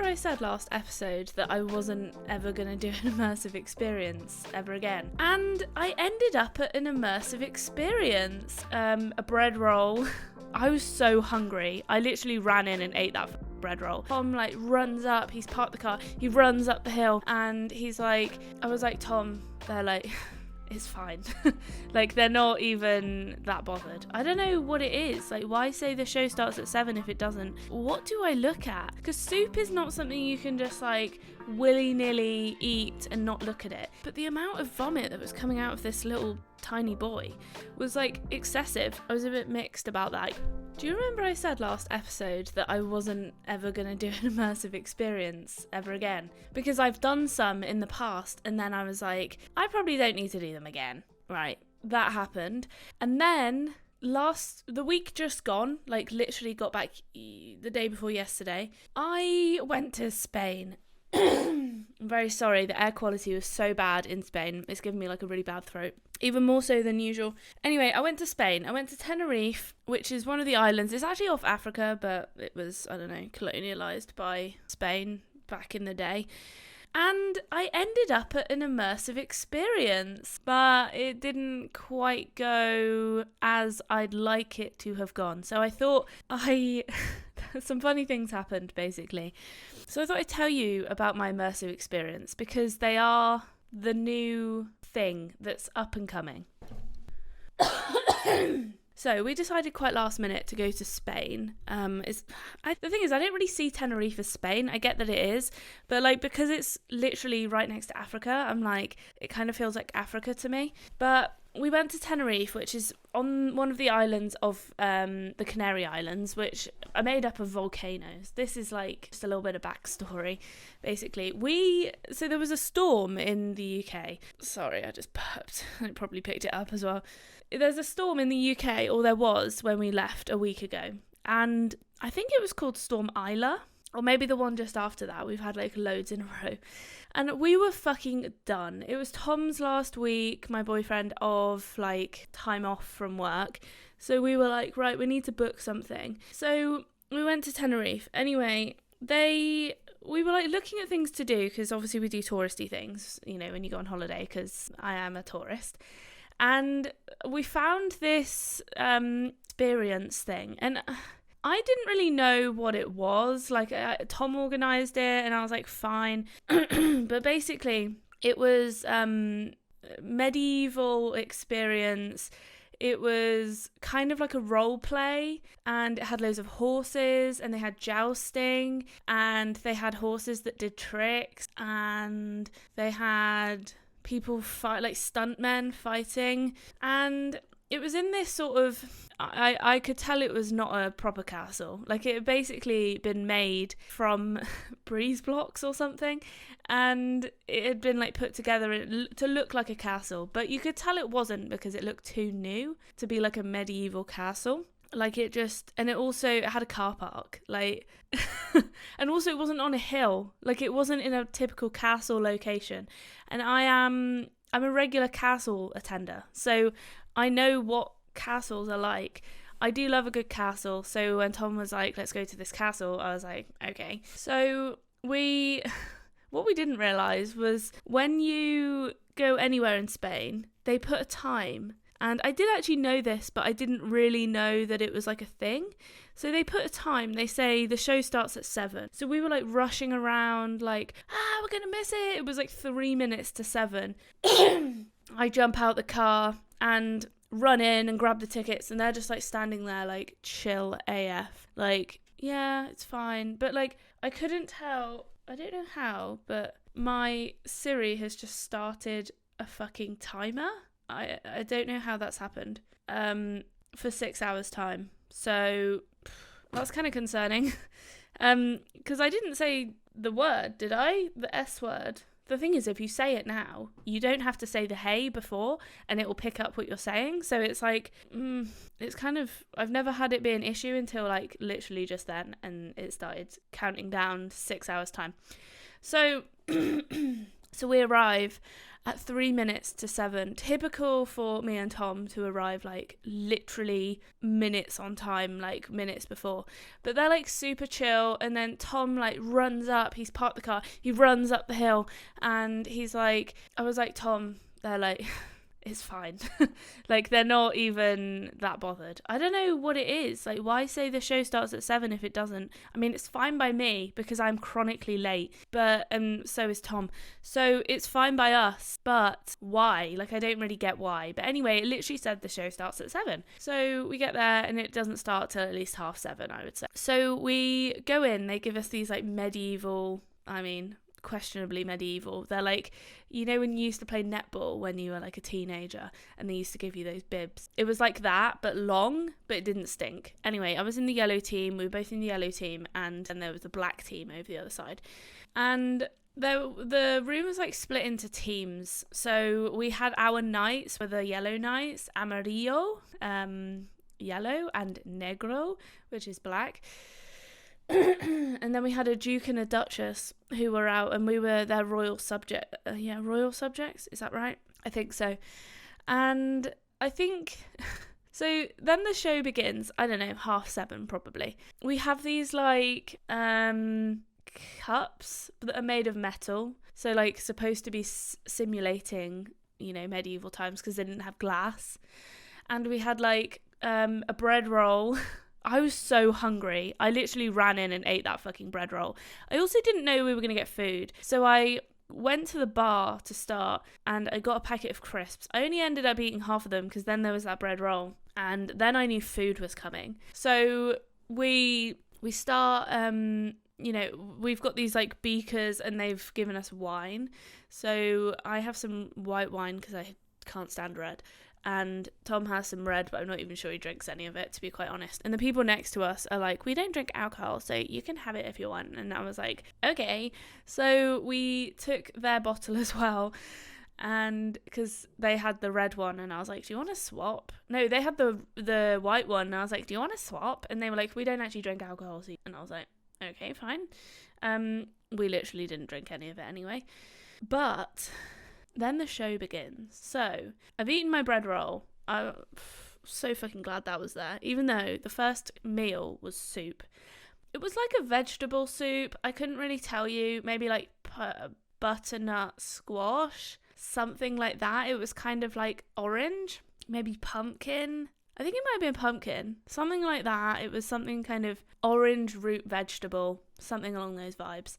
remember I said last episode that I wasn't ever going to do an immersive experience ever again? And I ended up at an immersive experience. A bread roll. I was so hungry. I literally ran in and ate that bread roll. Tom runs up, he's parked the car, he runs up the hill and he's like, I was like, Tom, they're like, it's fine. They're not even that bothered. I don't know what it is. Why say the show starts at 7 if it doesn't? What do I look at? Because soup is not something you can just willy-nilly eat and not look at it. But the amount of vomit that was coming out of this little tiny boy was excessive. I was a bit mixed about that. Do you remember I said last episode that I wasn't ever going to do an immersive experience ever again? Because I've done some in the past and then I was like, I probably don't need to do them again. Right, that happened. And then the week just gone, literally got back the day before yesterday, I went to Spain. I'm very sorry, the air quality was so bad in Spain. It's given me a really bad throat. Even more so than usual. Anyway, I went to Spain. I went to Tenerife, which is one of the islands. It's actually off Africa, but it was, colonialised by Spain back in the day. And I ended up at an immersive experience, but it didn't quite go as I'd like it to have gone. So I thought some funny things happened, basically. So I thought I'd tell you about my immersive experience because they are the new thing that's up and coming. So we decided quite last minute to go to Spain. The thing is, I don't really see Tenerife as Spain. I get that it is, but because it's literally right next to Africa, I'm it kind of feels like Africa to me. But we went to Tenerife, which is on one of the islands of the Canary Islands, which are made up of volcanoes. This is just a little bit of backstory, basically. So there was a storm in the UK. Sorry, I just burped. I probably picked it up as well. There's a storm in the UK, or there was when we left a week ago. And I think it was called Storm Isla, or maybe the one just after that. We've had loads in a row. And we were fucking done. It was Tom's last week, my boyfriend, of time off from work. So we were right, we need to book something. So we went to Tenerife. Anyway, we were looking at things to do, because obviously we do touristy things, when you go on holiday, because I am a tourist. And we found this experience thing. And I didn't really know what it was. Tom organised it and I was fine. But basically, it was medieval experience. It was kind of like a role play, and it had loads of horses, and they had jousting, and they had horses that did tricks, and they had people fight, stuntmen fighting, and it was in this sort of, I could tell it was not a proper castle. It had basically been made from breeze blocks or something, and it had been put together to look like a castle, but you could tell it wasn't, because it looked too new to be a medieval castle. And it also had a car park, and also it wasn't on a hill, it wasn't in a typical castle location. And I'm a regular castle attender, so I know what castles are like. I do love a good castle, so when Tom was let's go to this castle, I was okay. So what we didn't realise was when you go anywhere in Spain, they put a time. And I did actually know this, but I didn't really know that it was a thing. So they put a time. They say the show starts at 7. So we were rushing around we're going to miss it. It was 3 minutes to 7. I jump out the car and run in and grab the tickets. And they're just standing there chill AF. Yeah, it's fine. But I couldn't tell. I don't know how, but my Siri has just started a fucking timer. I don't know how that's happened, for 6 hours time. So that's kind of concerning, because I didn't say the word, did I? The S word. The thing is, if you say it now, you don't have to say the hey before, and it will pick up what you're saying. So it's it's kind of, I've never had it be an issue until literally just then, and it started counting down 6 hours time. So we arrive, at 3 minutes to 7. Typical for me and Tom to arrive like literally minutes on time, like minutes before. But they're like super chill, and then Tom like runs up, he's parked the car, he runs up the hill, and he's like, I was like, Tom, they're like, it's fine. Like, they're not even that bothered. I don't know what it is. Like, why say the show starts at 7 if it doesn't? I mean, it's fine by me because I'm chronically late, but so is Tom. So it's fine by us, but why? Like, I don't really get why. But anyway, it literally said the show starts at 7. So we get there and it doesn't start till at least 7:30, I would say. So we go in, they give us these like medieval, questionably medieval. They're like, you know when you used to play netball when you were like a teenager and they used to give you those bibs? It was like that, but long, but it didn't stink. Anyway, I was in the yellow team, we were both in the yellow team, and there was the black team over the other side. And the room was like split into teams. So we had our knights were the yellow knights, amarillo, yellow, and negro, which is black. And then we had a duke and a duchess who were out, and we were their royal subject. Royal subjects, is that right? I think so. And I think so then the show begins, I don't know, 7:30 probably. We have these like cups that are made of metal, so like supposed to be simulating, medieval times because they didn't have glass. And we had like a bread roll. I was so hungry. I literally ran in and ate that fucking bread roll. I also didn't know we were going to get food. So I went to the bar to start and I got a packet of crisps. I only ended up eating half of them because then there was that bread roll. And then I knew food was coming. So we start, we've got these like beakers and they've given us wine. So I have some white wine because I can't stand red. And Tom has some red, but I'm not even sure he drinks any of it, to be quite honest. And the people next to us are like, we don't drink alcohol, so you can have it if you want. And I was like, okay. So we took their bottle as well, and because they had the red one, and I was like, do you want to swap? No, they had the white one, and I was like, do you want to swap? And they were like, we don't actually drink alcohol. And I was like, okay, fine. We literally didn't drink any of it anyway. But then the show begins. So I've eaten my bread roll. I'm so fucking glad that was there, even though the first meal was soup. It was like a vegetable soup. I couldn't really tell you. Maybe like butternut squash, something like that. It was kind of like orange, maybe pumpkin. I think it might have been pumpkin, something like that. It was something kind of orange root vegetable, something along those vibes.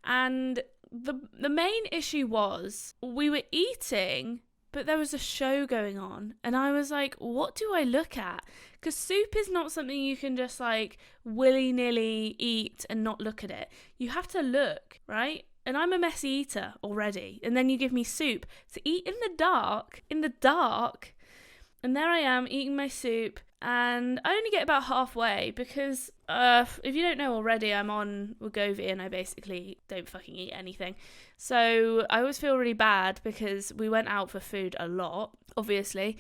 And the main issue was we were eating, but there was a show going on, and I was like, what do I look at? Because soup is not something you can just like willy-nilly eat and not look at it. You have to look, right? And I'm a messy eater already, and then you give me soup to eat in the dark, and there I am eating my soup, and I only get about halfway because if you don't know already, I'm on Wegovy and I basically don't fucking eat anything. So I always feel really bad because we went out for food a lot, obviously,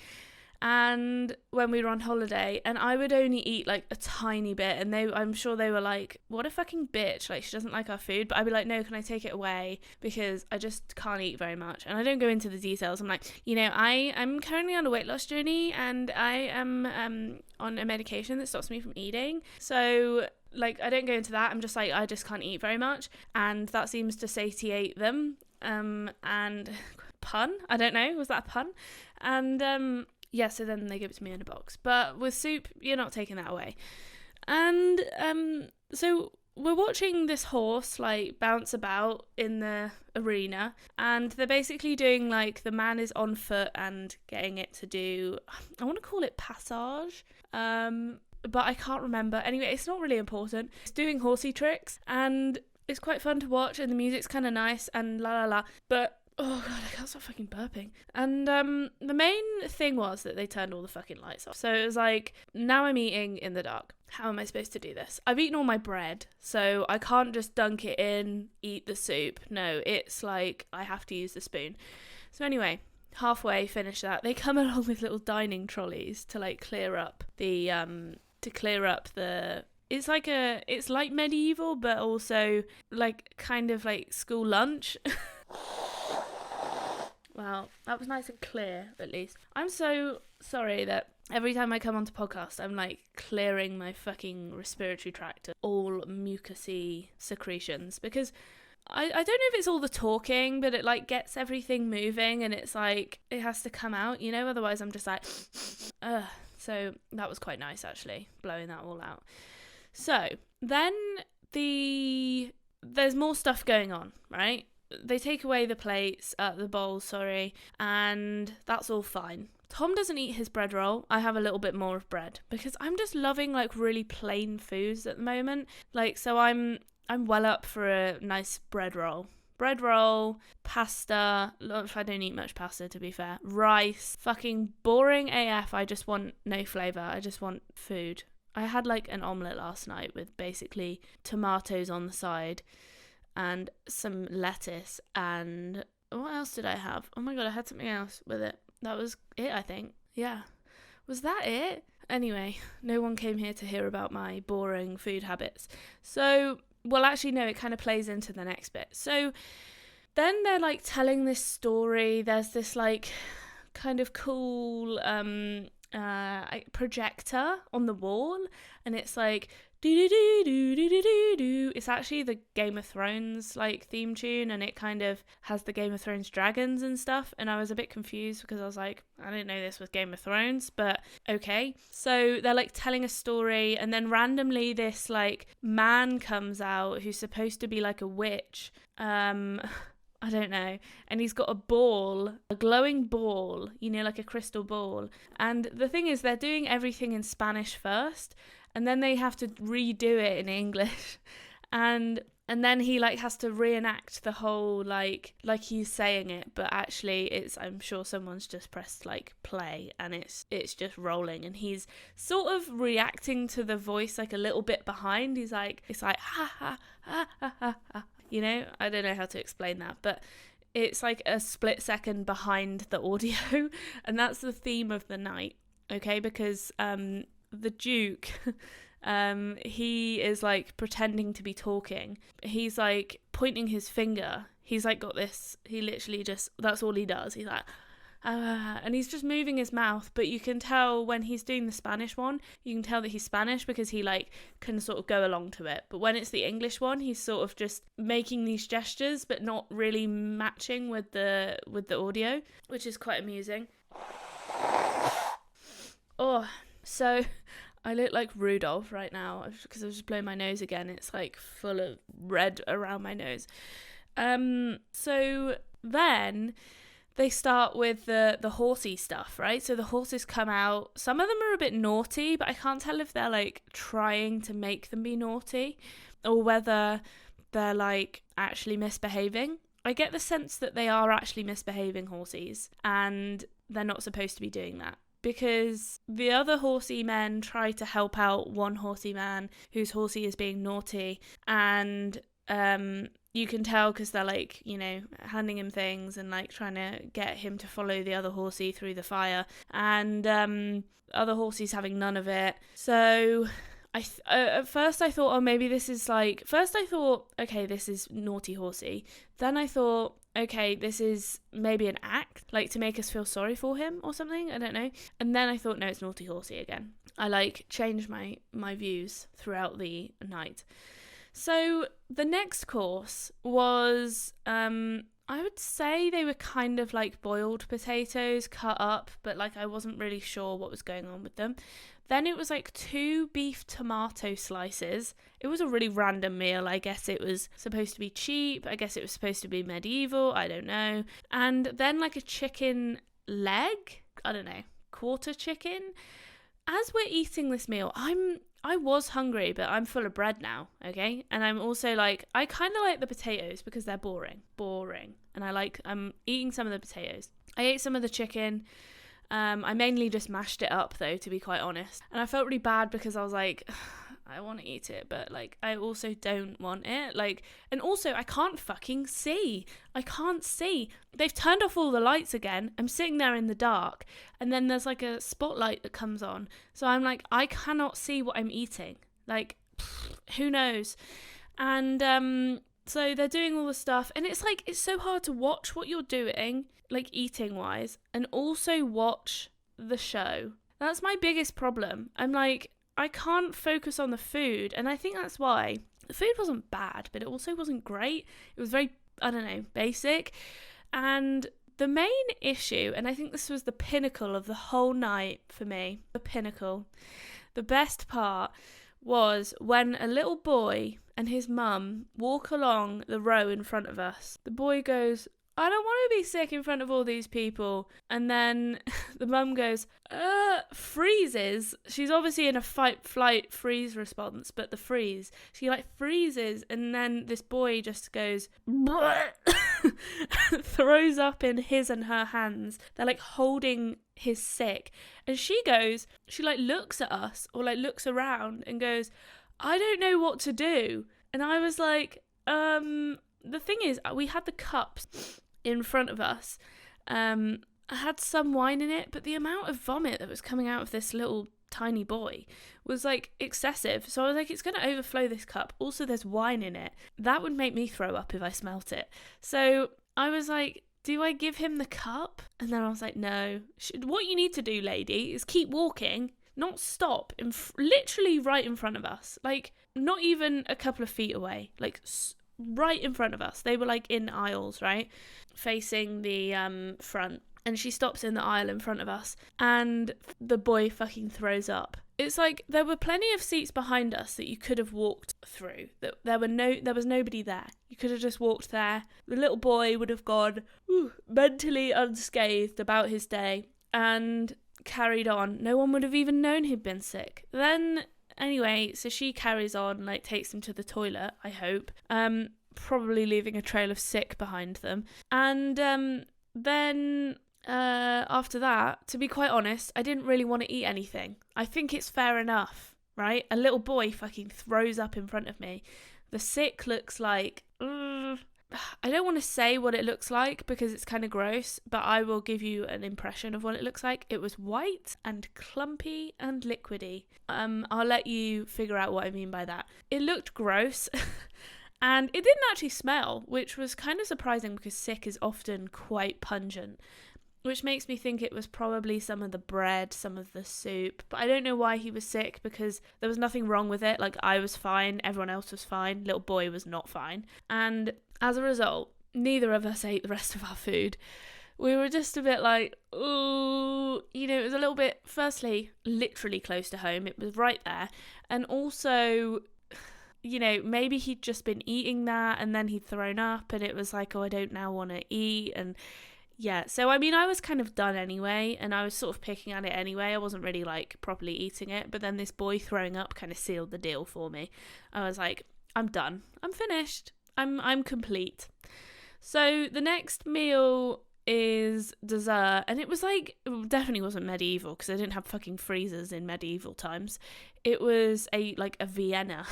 and when we were on holiday, and I would only eat like a tiny bit, and I'm sure they were like, what a fucking bitch, like she doesn't like our food. But I'd be like, no, can I take it away, because I just can't eat very much. And I don't go into the details. I'm like, I'm currently on a weight loss journey, and I am on a medication that stops me from eating, so like I don't go into that. I'm just like, I just can't eat very much, and that seems to satiate them. And pun, I don't know, was that a pun? And yeah, so then they give it to me in a box. But with soup, you're not taking that away. And so we're watching this horse like bounce about in the arena, and they're basically doing like, the man is on foot and getting it to do, I want to call it passage, but I can't remember. Anyway, it's not really important. It's doing horsey tricks, and it's quite fun to watch, and the music's kind of nice, and la la la. But oh god, I can't stop fucking burping. And the main thing was that they turned all the fucking lights off. So it was like, now I'm eating in the dark. How am I supposed to do this? I've eaten all my bread, so I can't just dunk it in, eat the soup. No, it's like I have to use the spoon. So anyway, halfway finish that, they come along with little dining trolleys to like clear up the it's like medieval, but also like kind of like school lunch. Well, that was nice and clear, at least. I'm so sorry that every time I come onto podcast, I'm like clearing my fucking respiratory tract of all mucousy secretions, because I don't know if it's all the talking, but it like gets everything moving and it's like it has to come out, you know, otherwise I'm just like ugh. So that was quite nice, actually, blowing that all out. So then there's more stuff going on, right? They take away the bowls, and that's all fine. Tom doesn't eat his bread roll. I have a little bit more of bread because I'm just loving like really plain foods at the moment. Like, so I'm well up for a nice bread roll. Bread roll, pasta. I don't eat much pasta, to be fair. Rice. Fucking boring AF. I just want no flavour. I just want food. I had like an omelette last night with basically tomatoes on the side and some lettuce, and what else did I have? Oh my god, I had something else with it. That was it, I think. Yeah. Was that it? Anyway, no one came here to hear about my boring food habits. So, well, actually, no, it kind of plays into the next bit. So then they're like telling this story. There's this like kind of cool projector on the wall, and it's like do do do do do do do. It's actually the Game of Thrones like theme tune, and it kind of has the Game of Thrones dragons and stuff. And I was a bit confused because I was like, I didn't know this was Game of Thrones, but okay. So they're like telling a story, and then randomly this like man comes out who's supposed to be like a witch. I don't know. And he's got a ball, a glowing ball, you know, like a crystal ball. And the thing is, they're doing everything in Spanish first, and then they have to redo it in English. And then he like has to reenact the whole like he's saying it, but actually I'm sure someone's just pressed like play and it's just rolling, and he's sort of reacting to the voice like a little bit behind. It's like ha ha ha ha ha ha. You know, I don't know how to explain that, but it's like a split second behind the audio, and that's the theme of the night, okay? Because the Duke, he is like pretending to be talking. He's like pointing his finger. He's like got this, he literally just, that's all he does. He's like, and he's just moving his mouth, but you can tell when he's doing the Spanish one, you can tell that he's Spanish because he like can sort of go along to it. But when it's the English one, he's sort of just making these gestures but not really matching with the audio, which is quite amusing. Oh, so I look like Rudolph right now because I was just blowing my nose again. It's like full of red around my nose. So then they start with the horsey stuff, right? So the horses come out. Some of them are a bit naughty, but I can't tell if they're like trying to make them be naughty or whether they're like actually misbehaving. I get the sense that they are actually misbehaving horses, and they're not supposed to be doing that, because the other horsey men try to help out one horsey man whose horsey is being naughty, and you can tell because they're like, you know, handing him things and like trying to get him to follow the other horsey through the fire, and other horsey's having none of it. So at first I thought, oh, maybe this is like, first I thought, okay, this is naughty horsey. Then I thought, okay, this is maybe an act, like to make us feel sorry for him or something, I don't know. And then I thought, no, it's naughty horsey again. I like changed my views throughout the night. So the next course was, I would say they were kind of like boiled potatoes cut up, but like I wasn't really sure what was going on with them. Then it was like 2 beef tomato slices. It was a really random meal. I guess it was supposed to be cheap. I guess it was supposed to be medieval. I don't know. And then like a chicken leg. I don't know. Quarter chicken. As we're eating this meal, I was hungry, but I'm full of bread now, okay? And I'm also like, I kind of like the potatoes because they're boring. And I'm eating some of the potatoes. I ate some of the chicken. I mainly just mashed it up though, to be quite honest. And I felt really bad because I was like, I want to eat it, but like, I also don't want it. Like, and also I can't fucking see. I can't see. They've turned off all the lights again. I'm sitting there in the dark, and then there's like a spotlight that comes on. So I'm like, I cannot see what I'm eating. Like, who knows? And So they're doing all the stuff, and it's like, it's so hard to watch what you're doing, like eating wise, and also watch the show. That's my biggest problem. I'm like, I can't focus on the food, and I think that's why. The food wasn't bad, but it also wasn't great. It was very, I don't know, basic. And the main issue, and I think this was the pinnacle of the whole night for me, the pinnacle, the best part was when a little boy and his mum walk along the row in front of us. The boy goes, I don't want to be sick in front of all these people. And then the mum goes, freezes. She's obviously in a fight, flight, freeze response, but the freeze. She like freezes, and then this boy just goes, throws up in his and her hands. They're like holding his sick. And she like looks at us, or like looks around and goes, I don't know what to do. And I was like, the thing is, we had the cups in front of us. I had some wine in it, but the amount of vomit that was coming out of this little tiny boy was like excessive. So I was like, it's going to overflow this cup. Also, there's wine in it. That would make me throw up if I smelt it. So I was like, do I give him the cup? And then I was like, no. What you need to do, lady, is keep walking, not stop, literally right in front of us. Like, not even a couple of feet away. Like, right in front of us. They were like in aisles, right? Facing the front. And she stops in the aisle in front of us. And the boy fucking throws up. It's like there were plenty of seats behind us that you could have walked through. There was nobody there. You could have just walked there. The little boy would have gone mentally unscathed about his day and carried on. No one would have even known he'd been sick. Then anyway, so she carries on, like takes him to the toilet, I hope. Probably leaving a trail of sick behind them. And then after that, to be quite honest, I didn't really want to eat anything. I think it's fair enough, right? A little boy fucking throws up in front of me. The sick looks like... I don't want to say what it looks like because it's kind of gross, but I will give you an impression of what it looks like. It was white and clumpy and liquidy. I'll let you figure out what I mean by that. It looked gross. And it didn't actually smell, which was kind of surprising because sick is often quite pungent, which makes me think it was probably some of the bread, some of the soup. But I don't know why he was sick because there was nothing wrong with it. Like, I was fine, everyone else was fine, little boy was not fine. And as a result, neither of us ate the rest of our food. We were just a bit like, ooh, you know, it was a little bit, firstly, literally close to home. It was right there. And also, you know, maybe he'd just been eating that and then he'd thrown up and it was like, oh, I don't now want to eat. And yeah, so I mean, I was kind of done anyway, and I was sort of picking at it anyway. I wasn't really like properly eating it, but then this boy throwing up kind of sealed the deal for me. I was like, I'm done. I'm finished. I'm complete. So the next meal is dessert, and it was like, it definitely wasn't medieval because I didn't have fucking freezers in medieval times. It was a Vienna,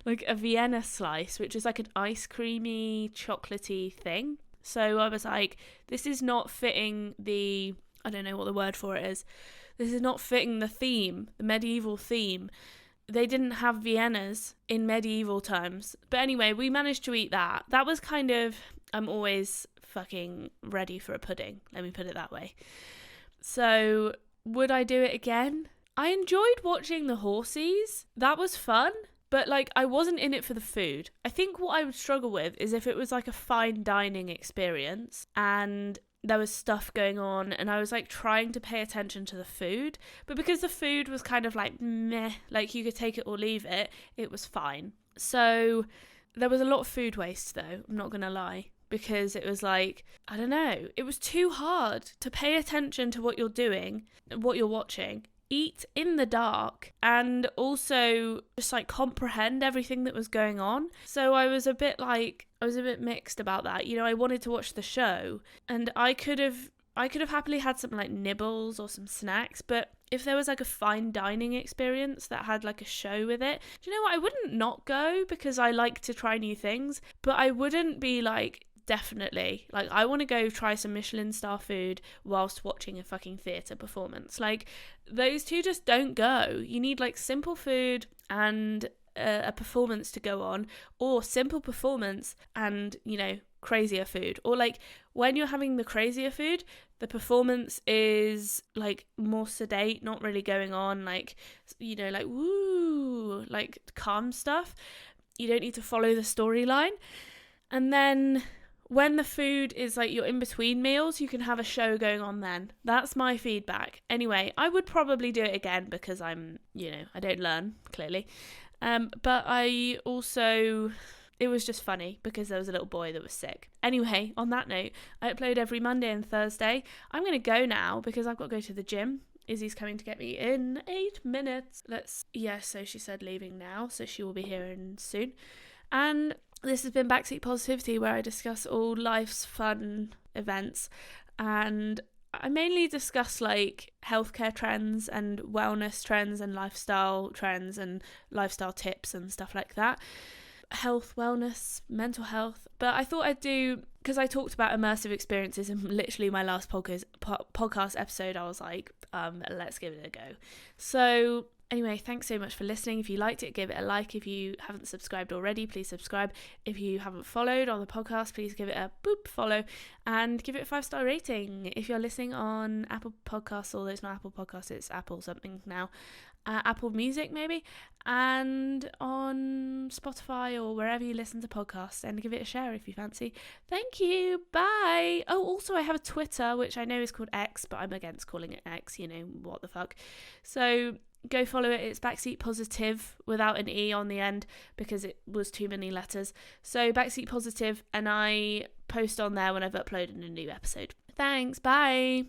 like a Vienna slice, which is like an ice creamy, chocolatey thing. So I was like, this is not fitting the, I don't know what the word for it is. This is not fitting the theme, the medieval theme. They didn't have Viennas in medieval times. But anyway, we managed to eat that. That was kind of, I'm always fucking ready for a pudding. Let me put it that way. So would I do it again? I enjoyed watching the horses. That was fun. But, like, I wasn't in it for the food. I think what I would struggle with is if it was, like, a fine dining experience and there was stuff going on and I was, like, trying to pay attention to the food. But because the food was kind of, like, meh, like, you could take it or leave it, it was fine. So there was a lot of food waste, though, I'm not going to lie. Because it was, like, I don't know, it was too hard to pay attention to what you're doing, what you're watching, eat in the dark, and also just like comprehend everything that was going on. So I was a bit mixed about that. You know, I wanted to watch the show and I could have happily had some like nibbles or some snacks, but if there was like a fine dining experience that had like a show with it, do you know what? I wouldn't not go because I like to try new things, but I wouldn't be like, definitely, like, I want to go try some Michelin star food whilst watching a fucking theatre performance. Like, those two just don't go. You need like simple food and a performance to go on, or simple performance and, you know, crazier food. Or like when you're having the crazier food, the performance is like more sedate, not really going on, like, you know, like woo, like calm stuff. You don't need to follow the storyline. And then when the food is like you're in between meals, you can have a show going on then. That's my feedback. Anyway, I would probably do it again because I'm, you know, I don't learn, clearly. But I also, it was just funny because there was a little boy that was sick. Anyway, on that note, I upload every Monday and Thursday. I'm going to go now because I've got to go to the gym. Izzy's coming to get me in 8 minutes. So she said leaving now, so she will be here in soon. And this has been Backseat Positivity, where I discuss all life's fun events, and I mainly discuss like healthcare trends and wellness trends and lifestyle trends and lifestyle tips and stuff like that. Health, wellness, mental health. But I thought I'd do, because I talked about immersive experiences in literally my last podcast episode, I was like, let's give it a go. So anyway, thanks so much for listening. If you liked it, give it a like. If you haven't subscribed already, please subscribe. If you haven't followed on the podcast, please give it a follow and give it a 5-star rating. If you're listening on Apple Podcasts, although it's not Apple Podcasts, it's Apple something now, Apple Music maybe, and on Spotify or wherever you listen to podcasts, and give it a share if you fancy. Thank you. Bye. Oh, also I have a Twitter, which I know is called X, but I'm against calling it X, you know, what the fuck. So go follow it. It's Backseat Positive without an E on the end because it was too many letters. So Backseat Positive, and I post on there when I've uploaded a new episode. Thanks. Bye.